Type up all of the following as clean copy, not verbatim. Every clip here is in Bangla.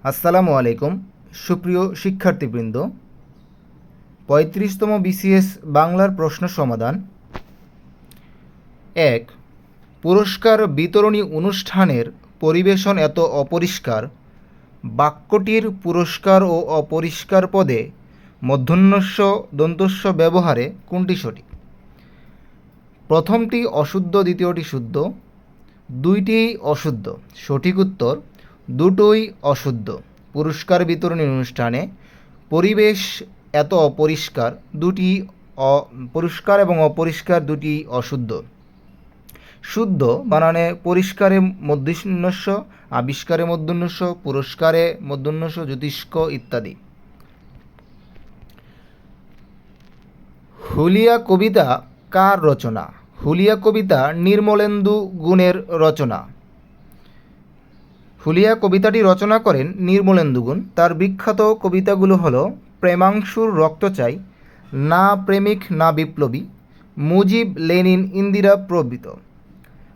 আসসালামু আলাইকুম সুপ্রিয় শিক্ষার্থীবৃন্দ। ৩৫তম বিসিএস বাংলার প্রশ্ন সমাধান। ১. পুরস্কার বিতরণী অনুষ্ঠানের পরিবেশন এত অপরিষ্কার, বাক্যটির পুরস্কার ও অপরিষ্কার পদে মূর্ধন্যস্ব দন্তস্ব ব্যবহারে কোনটি সঠিক? প্রথমটি অশুদ্ধ, দ্বিতীয়টি শুদ্ধ, দুইটি অশুদ্ধ। সঠিক উত্তর দুটোই অশুদ্ধ। পুরস্কার বিতরণী অনুষ্ঠানে পরিবেশ এত অপরিষ্কার, দুটি পরিষ্কার এবং অপরিষ্কার দুটি অশুদ্ধ। শুদ্ধ বানানে পরিষ্কারে মূর্ধন্যস্ব, আবিষ্কারে মূর্ধন্যস্ব, পুরস্কারে মূর্ধন্যস্ব, জ্যোতিষ্ক ইত্যাদি। হুলিয়া কবিতা কার রচনা? হুলিয়া কবিতা নির্মলেন্দু গুণের রচনা। হুলিয়া কবিতাটি রচনা করেন নির্মলেন্দু গুণ। তার বিখ্যাত কবিতাগুলো হলো প্রেমাংশুর রক্ত চাই, না প্রেমিক না বিপ্লবী, মুজিব, লেনিন, ইন্দিরা প্রভৃত।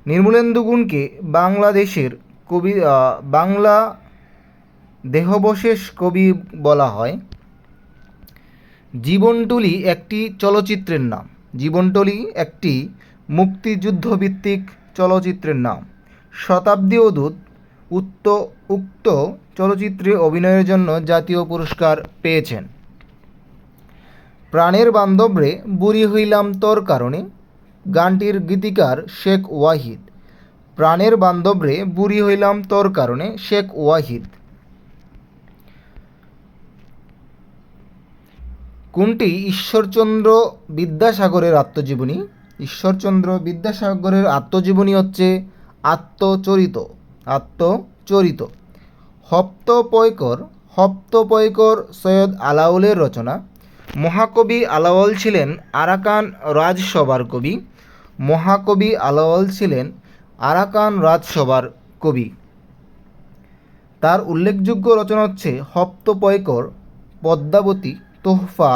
নির্মলেন্দু গুণকে বাংলাদেশের কবি, বাংলা দেহাবশেষ কবি বলা হয়। জীবনটুলি একটি চলচ্চিত্রের নাম। জীবনটুলি একটি মুক্তিযুদ্ধভিত্তিক চলচ্চিত্রের নাম। শতাব্দী অদূত উক্ত চলচ্চিত্রে অভিনয়ের জন্য জাতীয় পুরস্কার পেয়েছেন। প্রাণের বান্ধবরে বুড়ি হইলাম তোর কারণে, গানটির গীতিকার শেখ ওয়াহিদ। প্রাণের বান্ধবরে বুড়ি হইলাম তোর কারণে, শেখ ওয়াহিদ। কোনটি ঈশ্বরচন্দ্র বিদ্যাসাগরের আত্মজীবনী? ঈশ্বরচন্দ্র বিদ্যাসাগরের আত্মজীবনী হচ্ছে আত্মচরিত। হপ্তপয়কর সৈয়দ আলাওলের রচনা। মহাকবি আলাওল ছিলেন আরাকান রাজসভার কবি। মহাকবি আলাওল ছিলেন আরাকান রাজসভার কবি। তার উল্লেখযোগ্য রচনা হচ্ছে হপ্তপয়কর, পদ্মাবতী, তোহফা,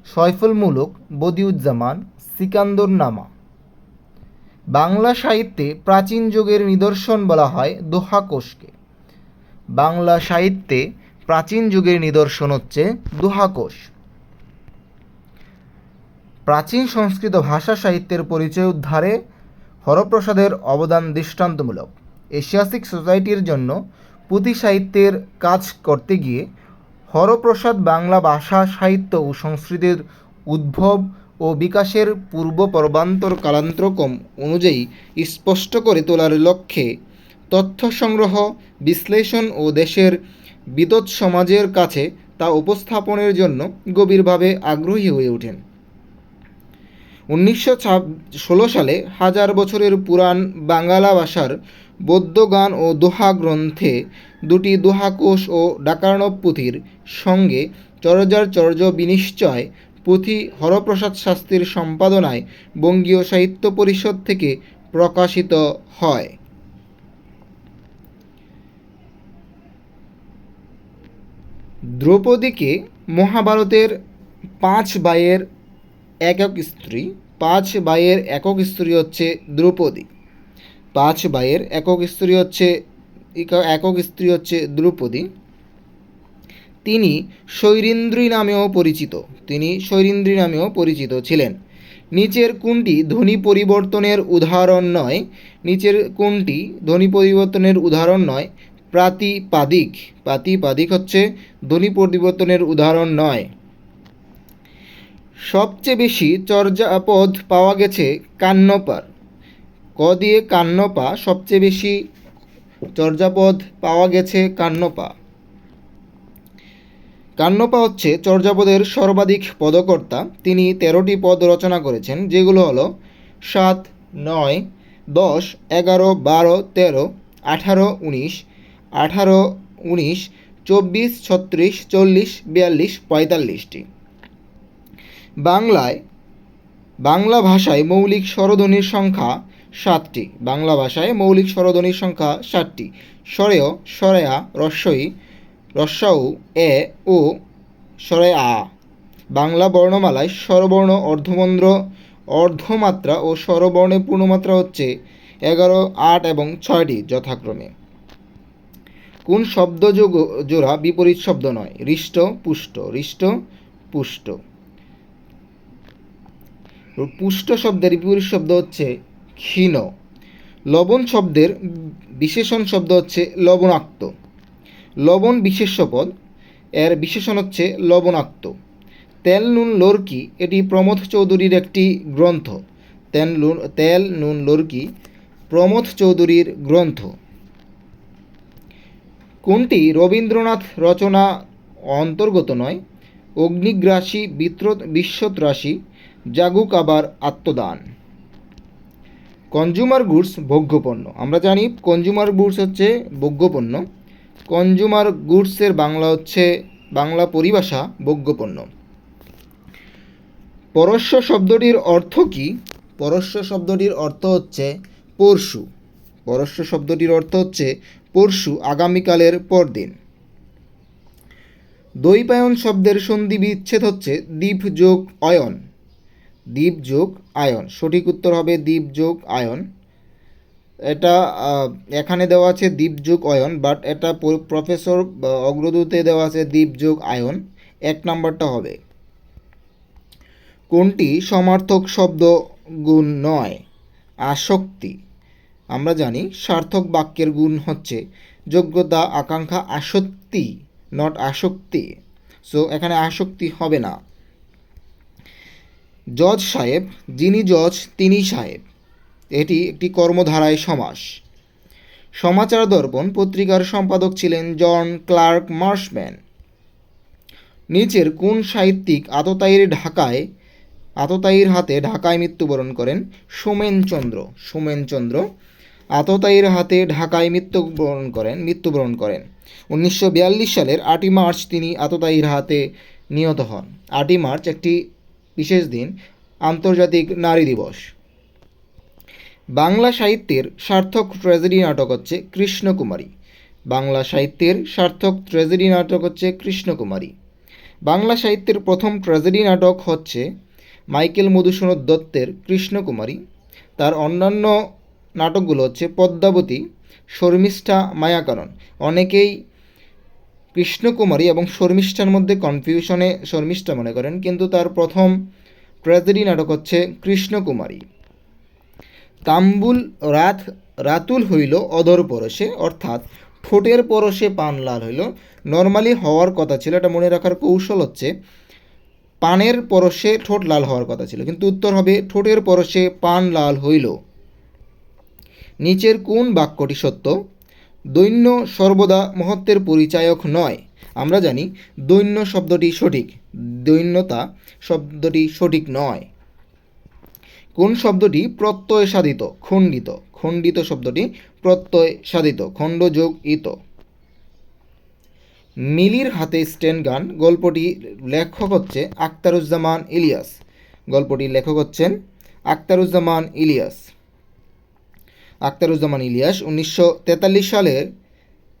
সয়ফুল মুলুক, বদিউজ্জামান, সিকান্দর নামা। বাংলা সাহিত্যে প্রাচীন যুগের নিদর্শন বলা হয় দোহা কোষকে। বাংলা সাহিত্যে প্রাচীন যুগের নিদর্শন হচ্ছে দোহা কোষ। প্রাচীন সংস্কৃত ভাষা সাহিত্যের পরিচয় উদ্ধারে হরপ্রসাদের অবদান দৃষ্টান্তমূলক। এশিয়াটিক সোসাইটির জন্য পুঁথি সাহিত্যের কাজ করতে গিয়ে হরপ্রসাদ বাংলা ভাষা, সাহিত্য ও সংস্কৃতির উদ্ভব ও বিকাশের পূর্ব পর্বান্তর কালান্তরক্রম অনুযায়ী স্পষ্ট করে তোলার লক্ষ্যে তথ্য সংগ্রহ, বিশ্লেষণ ও দেশের বিতত সমাজের কাছে তা উপস্থাপনের জন্য গভীরভাবে আগ্রহী হয়ে ওঠেন। 1916 সালে হাজার বছরের পুরাণ বাঙ্গালা ভাষার বৌদ্ধ গান ও দোহা গ্রন্থে দুটি দোহাকোষ ও ডাকার্ণব পুঁথির সঙ্গে চর্যাচর্য বিনিশ্চয় পুঁথি হরপ্রসাদ শাস্ত্রীর সম্পাদনায় বঙ্গীয় সাহিত্য পরিষদ থেকে প্রকাশিত হয়। দ্রৌপদীকে মহাভারতের 5 ভাইয়ের একক স্ত্রী। 5 ভাইয়ের একক স্ত্রী হচ্ছে দ্রৌপদী। 5 ভাইয়ের একক স্ত্রী হচ্ছে দ্রৌপদী। তিনি শৈরিন্দ্রী নামেও পরিচিত ছিলেন। নিচের কোনটি ধ্বনি পরিবর্তনের উদাহরণ নয়? প্রাতিপাদিক হচ্ছে ধ্বনি পরিবর্তনের উদাহরণ নয়। সবচেয়ে বেশি চর্যাপদ পাওয়া গেছে কান্নপার। ক দিয়ে কান্নপা, সবচেয়ে বেশি চর্যাপদ পাওয়া গেছে কান্নপা। কান্নপা হচ্ছে চর্যাপদের সর্বাধিক পদকর্তা। তিনি 13টি পদ রচনা করেছেন, যেগুলো হলো 7, 9, 10, 11, 12, 13, 18, 19, 18, 19, 24, 36, 40, 42, 45টি। বাংলা ভাষায় মৌলিক স্বরধ্বনির সংখ্যা 7টি। বাংলা ভাষায় মৌলিক স্বরধ্বনির সংখ্যা 7টি। স্বরেয়, স্বরেয়া, রস্বই, রস্বাউ, এ ও স্বরে আ। বাংলা বর্ণমালায় স্বরবর্ণ, অর্ধমাত্রা ও স্বরবর্ণের পূর্ণমাত্রা হচ্ছে 11, 8 এবং 6টি যথাক্রমে। কোন শব্দ জোড়া বিপরীত শব্দ নয়? হৃষ্ট পুষ্ট, হৃষ্ট পুষ্ট। পুষ্ট শব্দের বিপরীত শব্দ হচ্ছে ক্ষীণ। লবণ শব্দের বিশেষণ শব্দ হচ্ছে লবণাক্ত। লবণ বিশেষ্য পদ, এর বিশেষণ হচ্ছে লবণাক্ত। তেল নুন লড়কি এটি প্রমথ চৌধুরীর একটি গ্রন্থ। তেল নুন লড়কি প্রমথ চৌধুরীর গ্রন্থ। কোনটি রবীন্দ্রনাথ রচনা অন্তর্গত নয়? অগ্নিগ্রাসী, বিশ্বত্রাসী, জাগুক আবার আত্মদান। Consumer goods ভোগ্যপণ্য। আমরা জানি কনজিউমার গুডস হচ্ছে ভোগ্যপণ্য। কনজিউমার গুডসের বাংলা হচ্ছে, বাংলা পরিভাষা ভোগ্যপণ্য। পরশ্ব শব্দটির অর্থ কি? পরশ্ব শব্দটির অর্থ হচ্ছে পরশু। পরশ্ব শব্দটির অর্থ হচ্ছে পরশু, আগামীকালের পরদিন। দ্বৈপায়ন শব্দের সন্ধি বিচ্ছেদ হচ্ছে দ্বীপ যোগ অয়ন। দ্বীপ যোগ আয়ন, সঠিক উত্তর হবে দ্বীপ যোগ আয়ন। এটা এখানে দেওয়া আছে দ্বীপ যোগ অয়ন, বাট এটা প্রফেসর অগ্রদূতে দেওয়া আছে দ্বীপ যোগ আয়ন। 1 নাম্বারটা হবে। কোনটি সমার্থক শব্দ গুণ নয়? আসক্তি। আমরা জানি সার্থক বাক্যের গুণ হচ্ছে যোগ্যতা, আকাঙ্ক্ষা, আসক্তি, নট আসক্তি। সো এখানে আসক্তি হবে না। জজ সাহেব, যিনি জজ তিনি সাহেব, এটি একটি কর্মধারায় সমাস। সমাচার দর্পণ পত্রিকার সম্পাদক ছিলেন জন ক্লার্ক মার্শম্যান। নিচের কোন সাহিত্যিক আততায়ীর হাতে ঢাকায় মৃত্যুবরণ করেন? সোমেনচন্দ্র। সোমেনচন্দ্র আততায়ীর হাতে ঢাকায় মৃত্যুবরণ করেন। 1942 সালের 8ই মার্চ তিনি আততায়ীর হাতে নিহত হন। 8ই মার্চ একটি বিশেষ দিন, আন্তর্জাতিক নারী দিবস। বাংলা সাহিত্যের সার্থক ট্র্যাজেডি নাটক হচ্ছে কৃষ্ণকুমারী। বাংলা সাহিত্যের সার্থক ট্র্যাজেডি নাটক হচ্ছে কৃষ্ণকুমারী। বাংলা সাহিত্যের প্রথম ট্র্যাজেডি নাটক হচ্ছে মাইকেল মধুসূদন দত্তের কৃষ্ণকুমারী। তার অন্যান্য নাটকগুলো হচ্ছে পদ্মাবতী, শর্মিষ্ঠা, মায়াকানন। অনেকেই কৃষ্ণকুমারী এবং শর্মিষ্ঠার মধ্যে কনফিউশনে শর্মিষ্ঠা মনে করেন, কিন্তু তার প্রথম ট্র্যাজেডি নাটক হচ্ছে কৃষ্ণকুমারী। তাম্বুল রাতুল হইল অধর পরশে, অর্থাৎ ঠোঁটের পরশে পান লাল হইল। নর্মালি হওয়ার কথা ছিল, এটা মনে রাখার কৌশল হচ্ছে পানের পরশে ঠোঁট লাল হওয়ার কথা ছিল, কিন্তু উত্তর হবে ঠোঁটের পরশে পান লাল হইল। নিচের কোন বাক্যটি সত্য? দৈন্য সর্বদা মহত্বের পরিচায়ক নয়। আমরা জানি দৈন্য শব্দটি সঠিক, দৈন্যতা শব্দটি সঠিক নয়। কোন শব্দটি প্রত্যয় সাধিত? খণ্ডিত। খণ্ডিত শব্দটি প্রত্যয় সাধিত, খণ্ড যোগ ইত। মিলির হাতে স্টেন গান গল্পটি লেখক হচ্ছে আখতারুজ্জামান ইলিয়াস। গল্পটির লেখক হচ্ছেন আখতারুজ্জামান ইলিয়াস। আখতারুজ্জামান ইলিয়াস 1943 সালে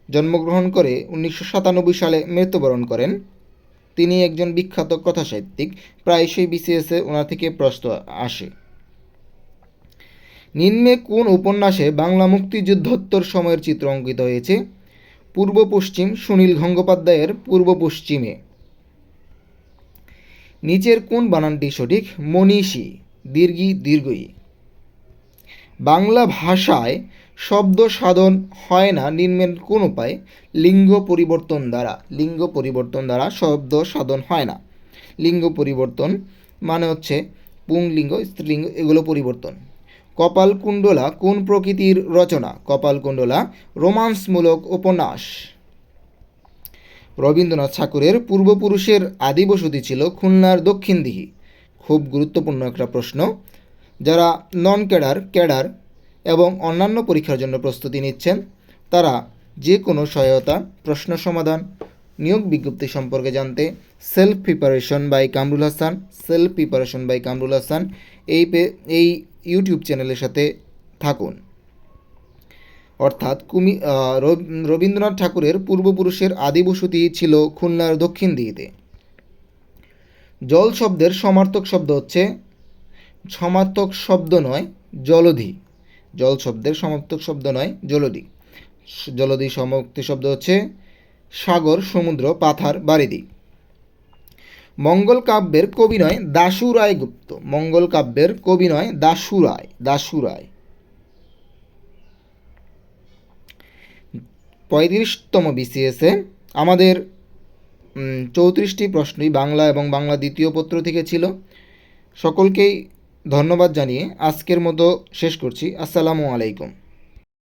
জন্মগ্রহণ করে 1997 সালে মৃত্যুবরণ করেন। তিনি একজন বিখ্যাত কথাসাহিত্যিক। প্রায়শই বিসিএসে ওনার থেকে প্রশ্ন আসে। নিম্নে কোন উপন্যাসে বাংলা মুক্তিযুদ্ধোত্তর সময়ের চিত্র অঙ্কিত হয়েছে? পূর্ব পশ্চিম, সুনীল গঙ্গোপাধ্যায়ের পূর্ব পশ্চিমে। নিচের কোন বানানটি সঠিক? মনীষী, দীর্ঘই। বাংলা ভাষায় শব্দ সাধন হয় না নিম্নের কোন উপায়ে? লিঙ্গ পরিবর্তন দ্বারা। লিঙ্গ পরিবর্তন দ্বারা শব্দ সাধন হয় না। লিঙ্গ পরিবর্তন মানে হচ্ছে পুংলিঙ্গ, স্ত্রীলিঙ্গ, এগুলো পরিবর্তন। কপালকুণ্ডলা কোন প্রকৃতির রচনা? কপালকুণ্ডলা রোমান্সমূলক উপন্যাস। রবীন্দ্রনাথ ঠাকুরের পূর্বপুরুষের আদি বসতি ছিল খুলনার দক্ষিণদিঘি। খুব গুরুত্বপূর্ণ একটা প্রশ্ন। যারা নন ক্যাডার এবং অন্যান্য পরীক্ষার জন্য প্রস্তুতি নিচ্ছেন, তারা যে কোনো সহায়তা, প্রশ্ন সমাধান, নিয়োগ বিজ্ঞপ্তি সম্পর্কে জানতে self preparation by Kamrul Hasan এই ইউটিউব চ্যানেলের সাথে থাকুন। অর্থাৎ রবীন্দ্রনাথ ঠাকুরের পূর্বপুরুষের আদি বসতি ছিল খুলনার দক্ষিণদিঘিতে। জল শব্দের সমার্থক শব্দ হচ্ছে, সমার্থক শব্দ নয় জলধি। জল শব্দের সমার্থক শব্দ নয় জলধি। জলদি সমাপ্তি শব্দ হচ্ছে সাগর, সমুদ্র, পাথার, বারিধি। মঙ্গল কাব্যের কবি নয় দাশু রায় গুপ্ত। মঙ্গল কাব্যের কবি নয় দাশু রায়। দাশু রায়। 35তম বিসিএসে আমাদের 34টি প্রশ্নই বাংলা এবং বাংলা দ্বিতীয় পত্র থেকে ছিল। সকলকেই ধন্যবাদ জানিয়ে আজকের মতো শেষ করছি। আসসালামু আলাইকুম।